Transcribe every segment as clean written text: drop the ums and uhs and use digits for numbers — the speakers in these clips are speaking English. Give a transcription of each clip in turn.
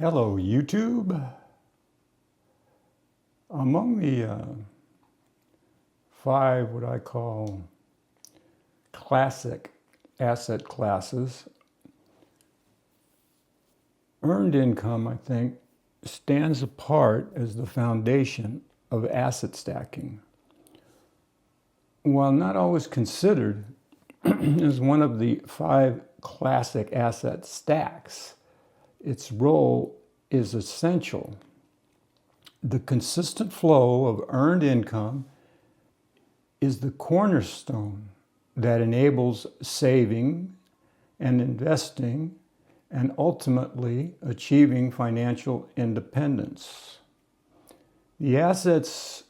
Hello, YouTube. Among the five what I call classic asset classes, earned income, I think, stands apart as the foundation of asset stacking. While not always considered as one of the five classic asset stacks, its role is essential. The consistent flow of earned income is the cornerstone that enables saving and investing and ultimately achieving financial independence. The assets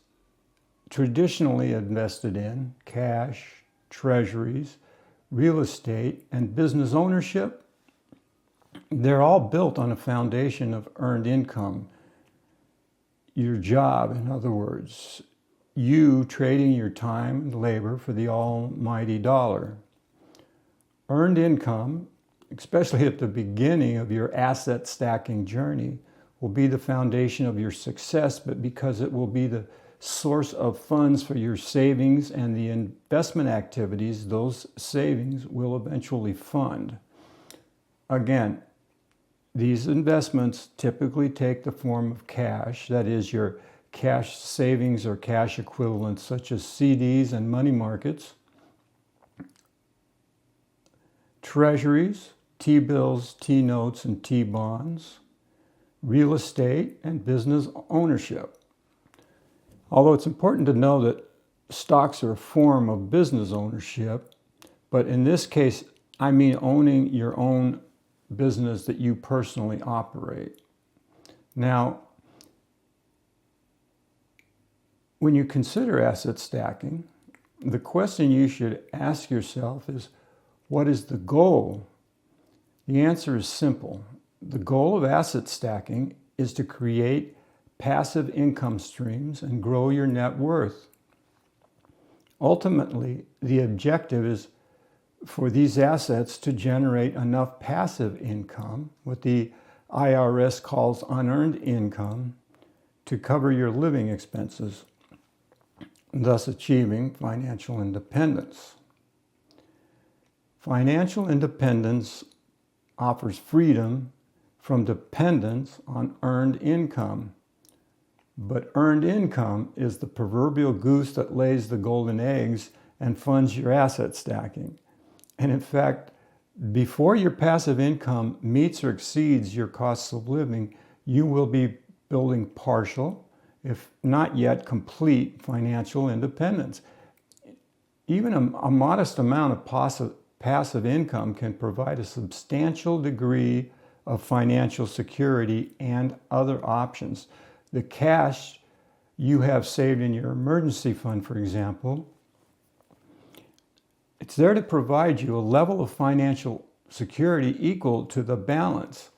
traditionally invested in, cash, treasuries, real estate, and business ownership, they're all built on a foundation of earned income. Your job, in other words, you trading your time and labor for the almighty dollar. Earned income, especially at the beginning of your asset stacking journey, will be the foundation of your success, but because it will be the source of funds for your savings and the investment activities those savings will eventually fund. Again, these investments typically take the form of cash, that is your cash savings or cash equivalents such as CDs and money markets, treasuries, T-bills, T-notes, and T-bonds, real estate, and business ownership. Although it's important to know that stocks are a form of business ownership, but in this case, I mean owning your own business that you personally operate. Now, when you consider asset stacking, the question you should ask yourself is, what is the goal? The answer is simple. The goal of asset stacking is to create passive income streams and grow your net worth. Ultimately, the objective is for these assets to generate enough passive income, what the IRS calls unearned income, to cover your living expenses, thus achieving financial independence. Financial independence offers freedom from dependence on earned income. But earned income is the proverbial goose that lays the golden eggs and funds your asset stacking. And in fact, before your passive income meets or exceeds your costs of living, you will be building partial, if not yet complete, financial independence. Even a modest amount of passive income can provide a substantial degree of financial security and other options. The cash you have saved in your emergency fund, for example, it's there to provide you a level of financial security equal to the balance.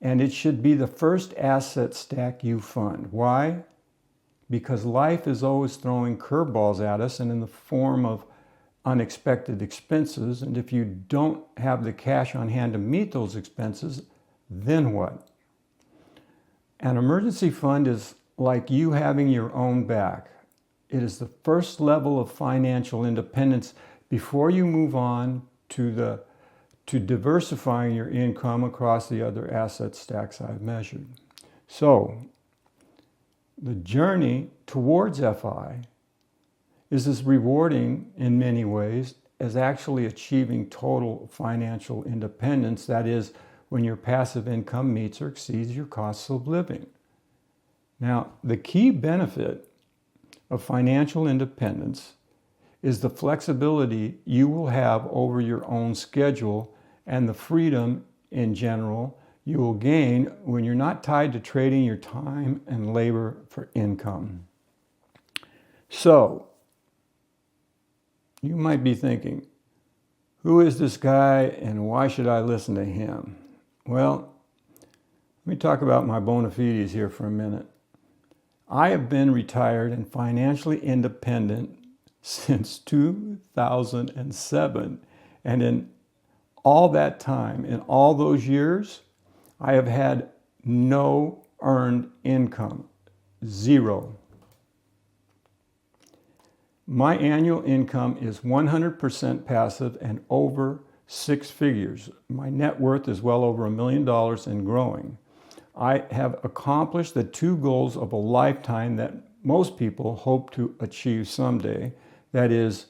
And it should be the first asset stack you fund. Why? Because life is always throwing curveballs at us and in the form of unexpected expenses. And if you don't have the cash on hand to meet those expenses, then what? An emergency fund is like you having your own back. It is the first level of financial independence before you move on to diversifying your income across the other asset stacks I've measured. So, the journey towards FI is as rewarding in many ways as actually achieving total financial independence, that is, when your passive income meets or exceeds your costs of living. Now, the key benefit of financial independence is the flexibility you will have over your own schedule and the freedom in general you will gain when you're not tied to trading your time and labor for income. So, you might be thinking, who is this guy and why should I listen to him? Well, let me talk about my bona fides here for a minute. I have been retired and financially independent since 2007. And in all that time, in all those years, I have had no earned income, zero. My annual income is 100% passive and over 6 figures. My net worth is well over $1 million and growing. I have accomplished the 2 goals of a lifetime that most people hope to achieve someday. That is,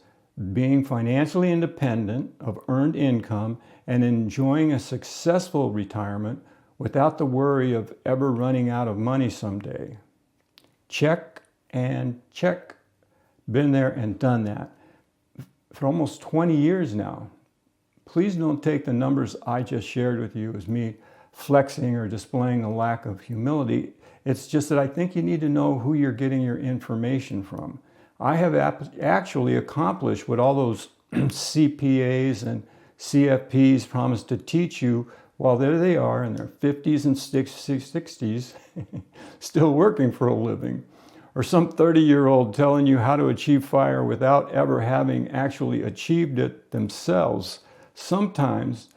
being financially independent of earned income and enjoying a successful retirement without the worry of ever running out of money someday. Check and check. Been there and done that for almost 20 years now. Please don't take the numbers I just shared with you as me flexing or displaying a lack of humility. It's just that I think you need to know who you're getting your information from. I have actually accomplished what all those CPAs and CFPs promised to teach you while there they are in their 50s and 60s, still working for a living. Or some 30-year-old telling you how to achieve FIRE without ever having actually achieved it themselves. Sometimes,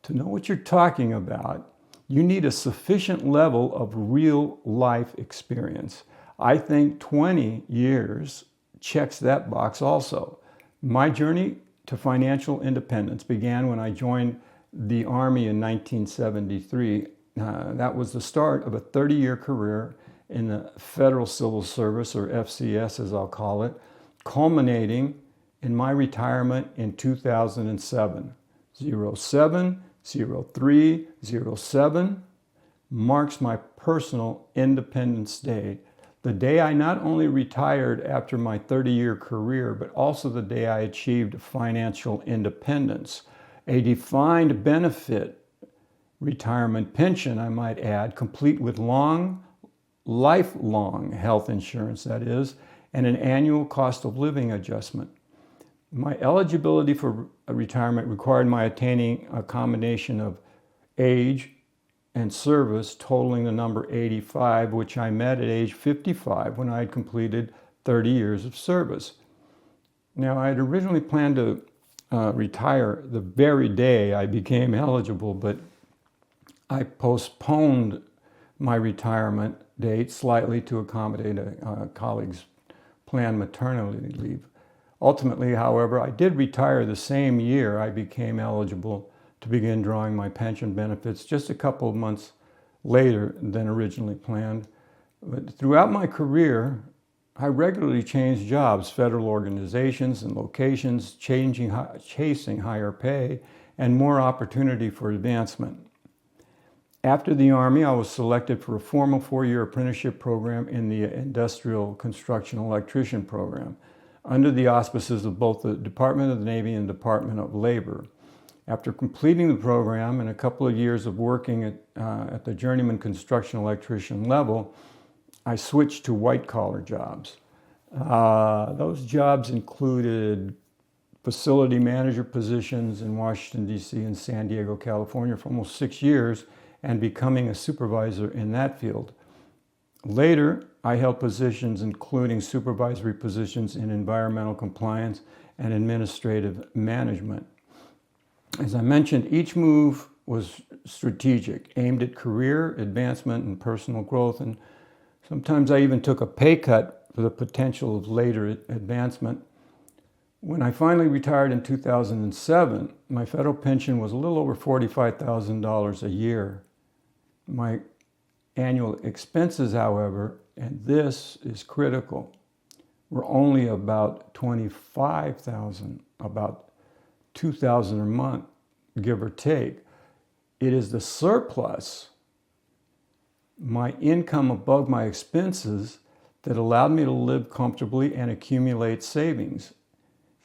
to know what you're talking about, you need a sufficient level of real life experience. I think 20 years checks that box also. My journey to financial independence began when I joined the Army in 1973. That was the start of a 30-year career in the Federal Civil Service, or FCS as I'll call it, culminating in my retirement in 2007. 07/03/07 marks my personal Independence Day, the day I not only retired after my 30-year career, but also the day I achieved financial independence, a defined benefit retirement pension, I might add, complete with lifelong health insurance, that is, and an annual cost of living adjustment. My eligibility for retirement required my attaining a combination of age and service totaling the number 85, which I met at age 55 when I had completed 30 years of service. Now, I had originally planned to retire the very day I became eligible, but I postponed my retirement date slightly to accommodate a colleague's planned maternity leave. Ultimately, however, I did retire the same year I became eligible to begin drawing my pension benefits, just a couple of months later than originally planned. But throughout my career, I regularly changed jobs, federal organizations and locations, chasing higher pay and more opportunity for advancement. After the Army, I was selected for a formal 4-year apprenticeship program in the Industrial Construction Electrician program, under the auspices of both the Department of the Navy and Department of Labor. After completing the program and a couple of years of working at the journeyman construction electrician level, I switched to white-collar jobs. Those jobs included facility manager positions in Washington, D.C. and San Diego, California for almost 6 years, and becoming a supervisor in that field. Later, I held positions including supervisory positions in environmental compliance and administrative management. As I mentioned, each move was strategic, aimed at career advancement and personal growth, and sometimes I even took a pay cut for the potential of later advancement. When I finally retired in 2007, my federal pension was a little over $45,000 a year. My annual expenses, however, and this is critical, were only about $25,000, about $2,000 a month, give or take. It is the surplus, my income above my expenses, that allowed me to live comfortably and accumulate savings.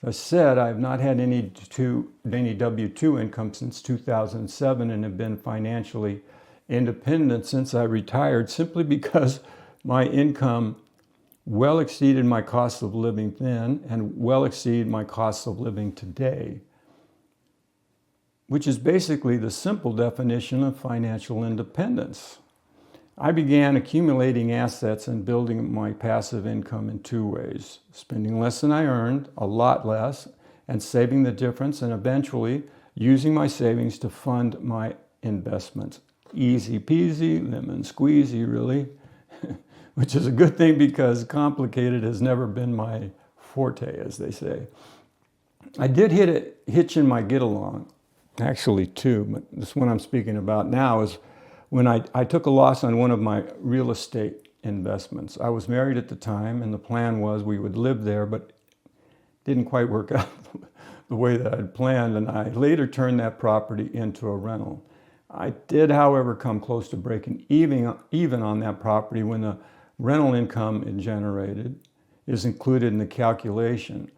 As I said, I have not had any W-2 income since 2007 and have been financially independent since I retired, simply because my income well exceeded my cost of living then and well exceeded my cost of living today, which is basically the simple definition of financial independence. I began accumulating assets and building my passive income in 2 ways: spending less than I earned, a lot less, and saving the difference, and eventually using my savings to fund my investments. easy peasy, lemon squeezy, really, which is a good thing because complicated has never been my forte, as they say. I did hit a hitch in my get along, actually two, but this one I'm speaking about now is when I took a loss on one of my real estate investments. I was married at the time, and the plan was we would live there, but it didn't quite work out the way that I'd planned, and I later turned that property into a rental. I did, however, come close to breaking even on that property when the rental income it generated is included in the calculation.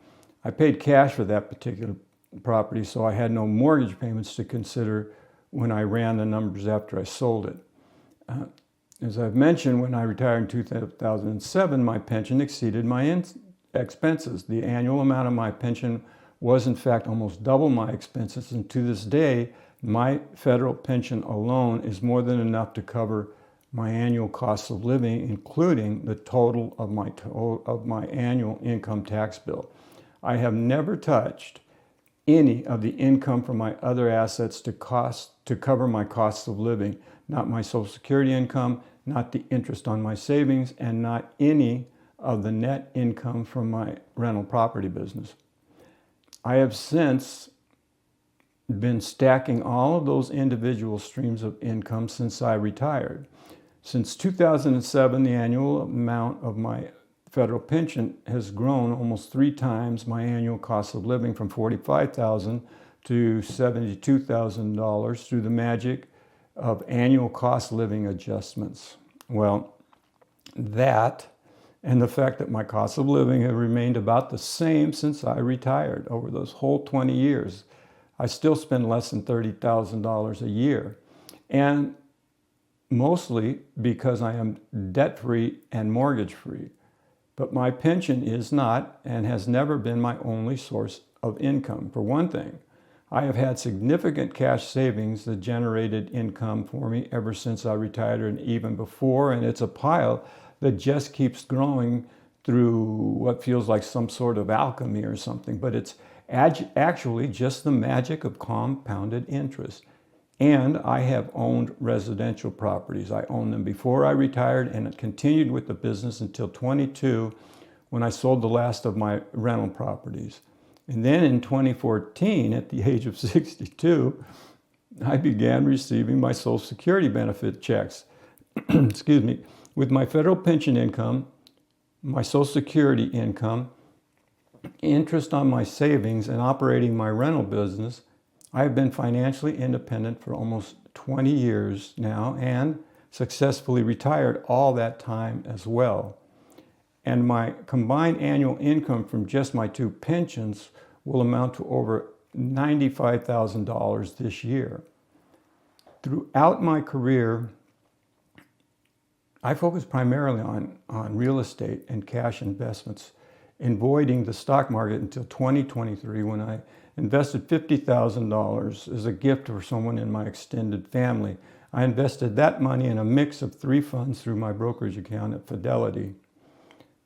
I paid cash for that particular property, so I had no mortgage payments to consider when I ran the numbers after I sold it. As I've mentioned, when I retired in 2007, my pension exceeded my expenses. The annual amount of my pension was, in fact, almost double my expenses, and to this day, my federal pension alone is more than enough to cover my annual cost of living, including the total of my annual income tax bill. I have never touched any of the income from my other assets to cover my cost of living, not my Social Security income, not the interest on my savings, and not any of the net income from my rental property business. I have since been stacking all of those individual streams of income since I retired. Since 2007, the annual amount of my federal pension has grown almost 3 times my annual cost of living, from $45,000 to $72,000 through the magic of annual cost living adjustments. Well, that and the fact that my cost of living have remained about the same since I retired over those whole 20 years. I still spend less than $30,000 a year, and mostly because I am debt-free and mortgage-free. But my pension is not and has never been my only source of income. For one thing, I have had significant cash savings that generated income for me ever since I retired and even before, and it's a pile that just keeps growing through what feels like some sort of alchemy or something, but it's actually just the magic of compounded interest. And I have owned residential properties. I owned them before I retired, and it continued with the business until 22 when I sold the last of my rental properties. And then in 2014, at the age of 62, I began receiving my Social Security benefit checks. Excuse me. With my federal pension income, my Social Security income, interest on my savings, and operating my rental business, I have been financially independent for almost 20 years now and successfully retired all that time as well. And my combined annual income from just my 2 pensions will amount to over $95,000 this year. Throughout my career, I focused primarily on real estate and cash investments, avoiding the stock market until 2023 when I invested $50,000 as a gift for someone in my extended family. I invested that money in a mix of 3 funds through my brokerage account at Fidelity.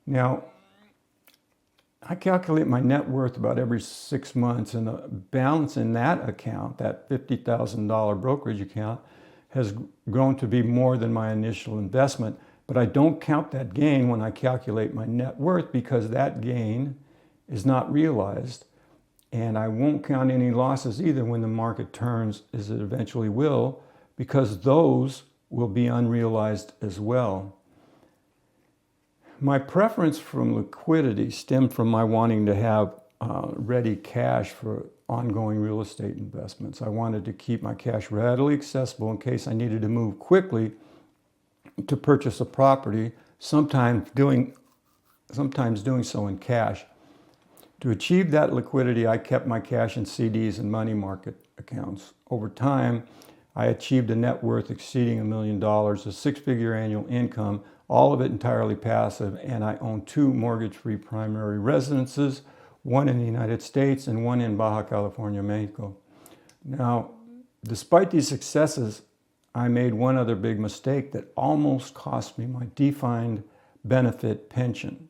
Now, I calculate my net worth about every 6 months, and the balance in that account, that $50,000 brokerage account, has grown to be more than my initial investment. But I don't count that gain when I calculate my net worth because that gain is not realized. And I won't count any losses either when the market turns, as it eventually will, because those will be unrealized as well. My preference from liquidity stemmed from my wanting to have ready cash for ongoing real estate investments. I wanted to keep my cash readily accessible in case I needed to move quickly to purchase a property, sometimes doing so in cash. To achieve that liquidity, I kept my cash in CDs and money market accounts. Over time, I achieved a net worth exceeding $1 million, a 6-figure annual income, all of it entirely passive, and I own 2 mortgage-free primary residences, one in the United States and one in Baja California, Mexico. Now, despite these successes, I made one other big mistake that almost cost me my defined benefit pension.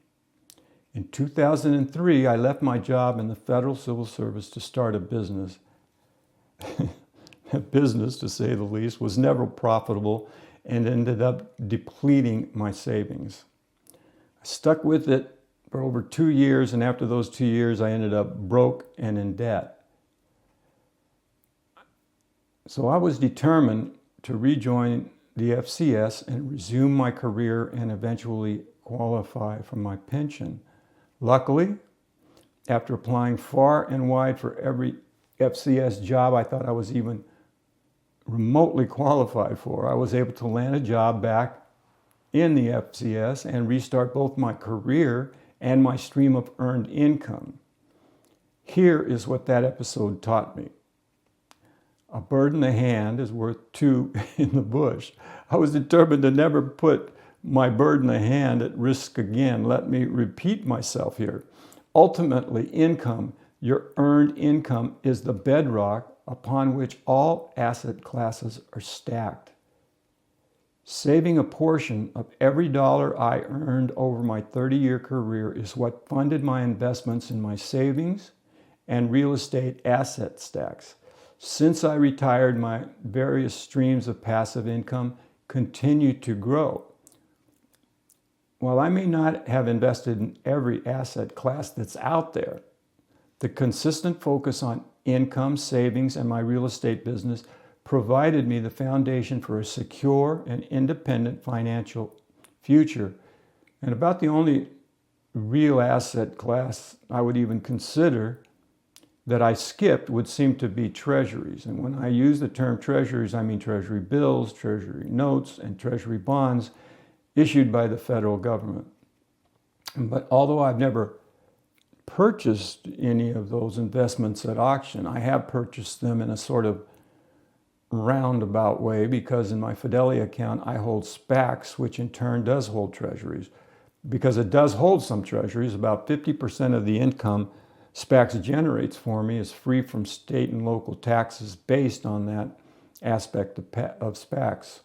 In 2003, I left my job in the Federal Civil Service to start a business. business, to say the least, was never profitable and ended up depleting my savings. I stuck with it for over 2 years, and after those 2 years, I ended up broke and in debt. So I was determined to rejoin the FCS and resume my career and eventually qualify for my pension. Luckily, after applying far and wide for every FCS job I thought I was even remotely qualified for, I was able to land a job back in the FCS and restart both my career and my stream of earned income. Here is what that episode taught me. A bird in the hand is worth two in the bush. I was determined to never put my bird in the hand at risk again. Let me repeat myself here. Ultimately, income, your earned income, is the bedrock upon which all asset classes are stacked. Saving a portion of every dollar I earned over my 30-year career is what funded my investments in my savings and real estate asset stacks. Since I retired, my various streams of passive income continue to grow. While I may not have invested in every asset class that's out there, the consistent focus on income, savings, and my real estate business provided me the foundation for a secure and independent financial future. And about the only real asset class I would even consider that I skipped would seem to be treasuries. And when I use the term treasuries, I mean treasury bills, treasury notes, and treasury bonds issued by the federal government. But although I've never purchased any of those investments at auction, I have purchased them in a sort of roundabout way, because in my Fidelity account I hold SPACs, which in turn does hold treasuries. Because it does hold some treasuries, about 50% of the income SPACs generates for me is free from state and local taxes based on that aspect of SPACs.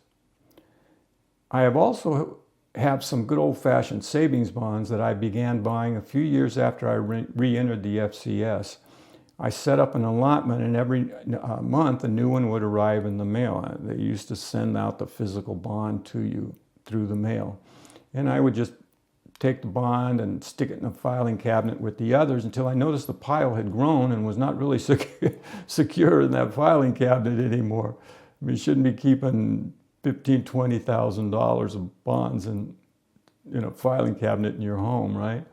I have also have some good old-fashioned savings bonds that I began buying a few years after I re-entered the FCS. I set up an allotment, and every month a new one would arrive in the mail. They used to send out the physical bond to you through the mail. And I would just take the bond and stick it in a filing cabinet with the others until I noticed the pile had grown and was not really secure in that filing cabinet anymore. I mean, you shouldn't be keeping $15,000, $20,000 of bonds in a filing cabinet in your home, right?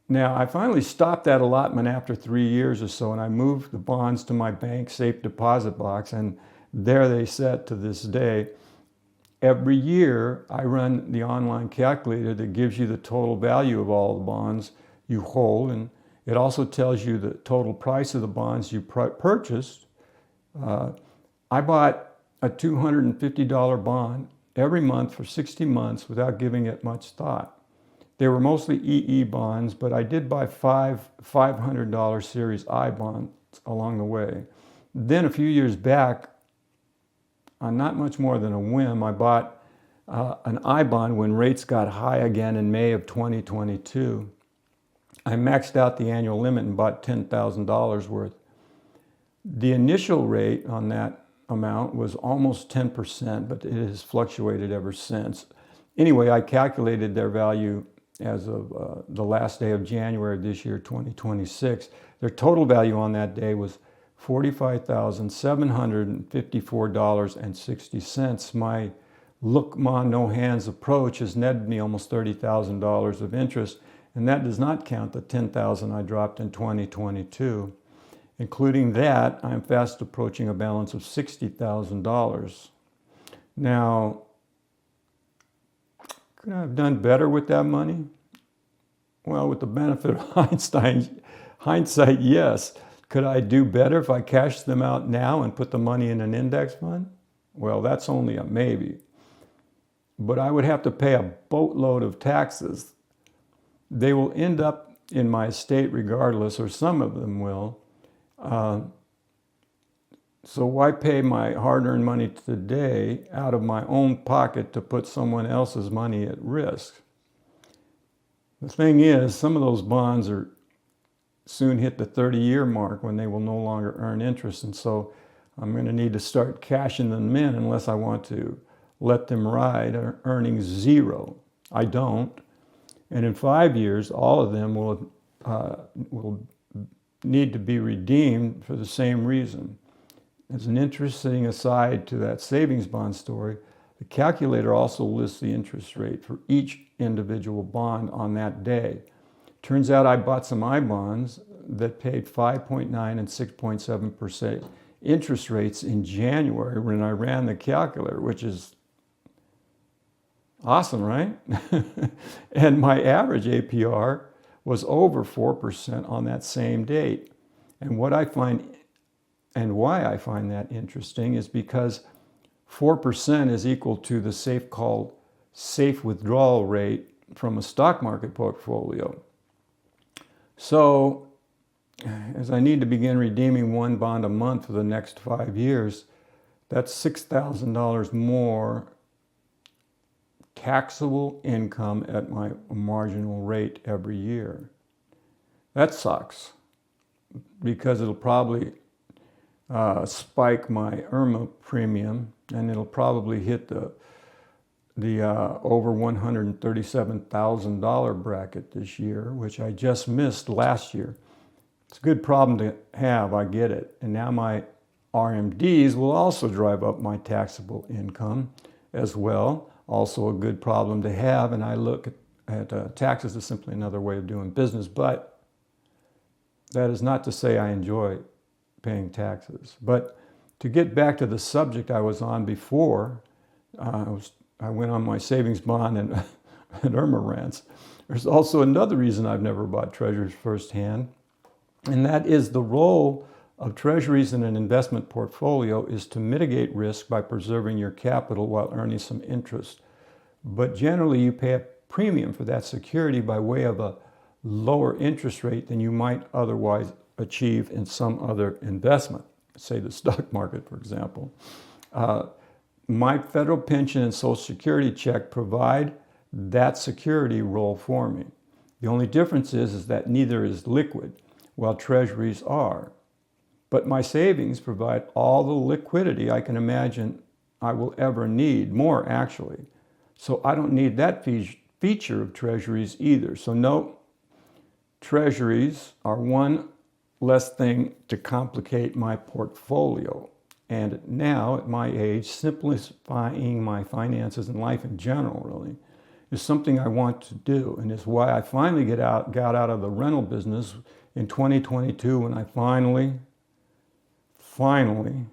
Now, I finally stopped that allotment after 3 years or so, and I moved the bonds to my bank safe deposit box, and there they sit to this day. Every year, I run the online calculator that gives you the total value of all the bonds you hold, and it also tells you the total price of the bonds you purchased. I bought a $250 bond every month for 60 months without giving it much thought. They were mostly EE bonds, but I did buy five $500 Series I bonds along the way. Then a few years back, on not much more than a whim, I bought an I bond when rates got high again in May of 2022. I maxed out the annual limit and bought $10,000 worth. The initial rate on that amount was almost 10%, but it has fluctuated ever since. Anyway, I calculated their value as of the last day of January of this year, 2026. Their total value on that day was $45,754.60. My look ma no hands approach has netted me almost $30,000 of interest, and that does not count the $10,000 I dropped in 2022. Including that, I'm fast approaching a balance of $60,000. Now, could I have done better with that money? Well, with the benefit of hindsight, yes. Could I do better if I cashed them out now and put the money in an index fund? Well, that's only a maybe. But I would have to pay a boatload of taxes. They will end up in my estate regardless, or some of them will. So why pay my hard-earned money today out of my own pocket to put someone else's money at risk? The thing is, some of those bonds are soon hit the 30-year mark when they will no longer earn interest. And so I'm going to need to start cashing them in unless I want to let them ride, earning zero. I don't. And in 5 years, all of them will need to be redeemed for the same reason. As an interesting aside to that savings bond story, the calculator also lists the interest rate for each individual bond on that day. Turns out I bought some I-bonds that paid 5.9 and 6.7% interest rates in January when I ran the calculator, which is awesome, right? And my average APR was over 4% on that same date. And what I find and why I find that interesting is because 4% is equal to the safe withdrawal rate from a stock market portfolio. So, as I need to begin redeeming one bond a month for the next 5 years, that's $6,000 more taxable income at my marginal rate every year. That sucks because it'll probably spike my IRMA premium, and it'll probably hit the over $137,000 bracket this year, which I just missed last year. It's a good problem to have, I get it. And now my RMDs will also drive up my taxable income as well. Also a good problem to have, and I look at taxes as simply another way of doing business, but that is not to say I enjoy paying taxes. But to get back to the subject I was on before, I went on my savings bond and IRMA rants. There's also another reason I've never bought treasuries firsthand, and that is the role of treasuries in an investment portfolio is to mitigate risk by preserving your capital while earning some interest. But generally, you pay a premium for that security by way of a lower interest rate than you might otherwise achieve in some other investment, say the stock market, for example. My federal pension and Social Security check provide that security role for me. The only difference is that neither is liquid, while treasuries are. But my savings provide all the liquidity I can imagine I will ever need, more actually. So I don't need that feature of treasuries either. So no, treasuries are one less thing to complicate my portfolio. And now, at my age, simplifying my finances and life in general, really, is something I want to do. And is why I finally got out of the rental business in 2022 when I finally,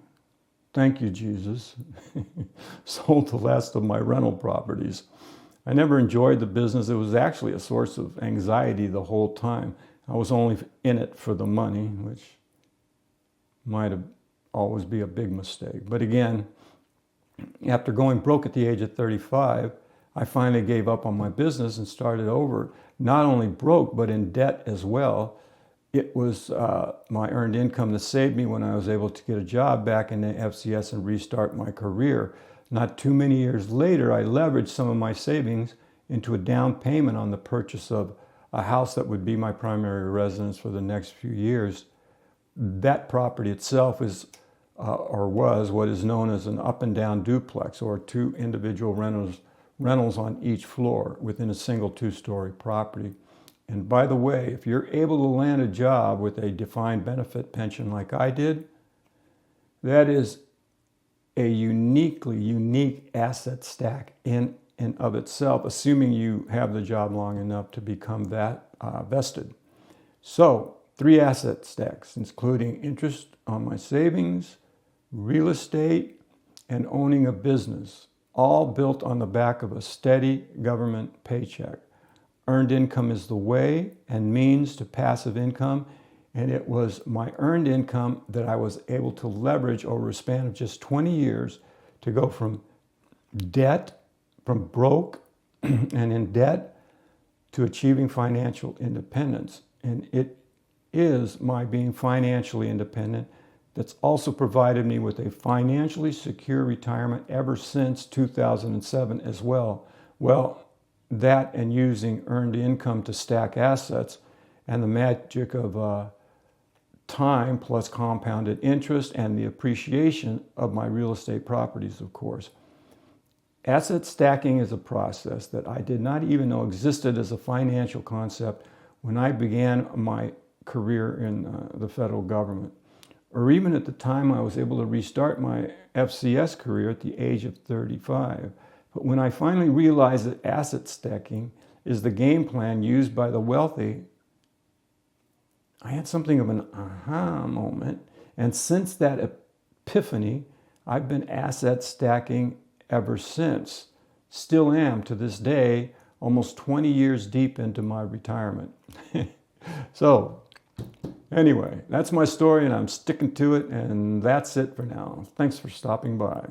thank you, Jesus, sold the last of my rental properties. I never enjoyed the business. It was actually a source of anxiety the whole time. I was only in it for the money, which might have always be a big mistake. But again, after going broke at the age of 35, I finally gave up on my business and started over, not only broke, but in debt as well. It was my earned income that saved me when I was able to get a job back in the FCS and restart my career. Not too many years later, I leveraged some of my savings into a down payment on the purchase of a house that would be my primary residence for the next few years. That property itself is, or was, what is known as an up and down duplex, or two individual rentals on each floor within a single two-story property. And by the way, if you're able to land a job with a defined benefit pension like I did, that is a unique asset stack in and of itself, assuming you have the job long enough to become that vested. So, 3 asset stacks, including interest on my savings, real estate, and owning a business, all built on the back of a steady government paycheck. Earned income is the way and means to passive income, and it was my earned income that I was able to leverage over a span of just 20 years to go from broke and in debt to achieving financial independence. And it is my being financially independent that's also provided me with a financially secure retirement ever since 2007 as well. Well, that and using earned income to stack assets and the magic of time plus compounded interest and the appreciation of my real estate properties, of course. Asset stacking is a process that I did not even know existed as a financial concept when I began my career in the federal government, or even at the time I was able to restart my FCS career at the age of 35. But when I finally realized that asset stacking is the game plan used by the wealthy, I had something of an aha moment. And since that epiphany, I've been asset stacking ever since. Still am to this day, almost 20 years deep into my retirement. So, anyway, that's my story and I'm sticking to it, and that's it for now. Thanks for stopping by.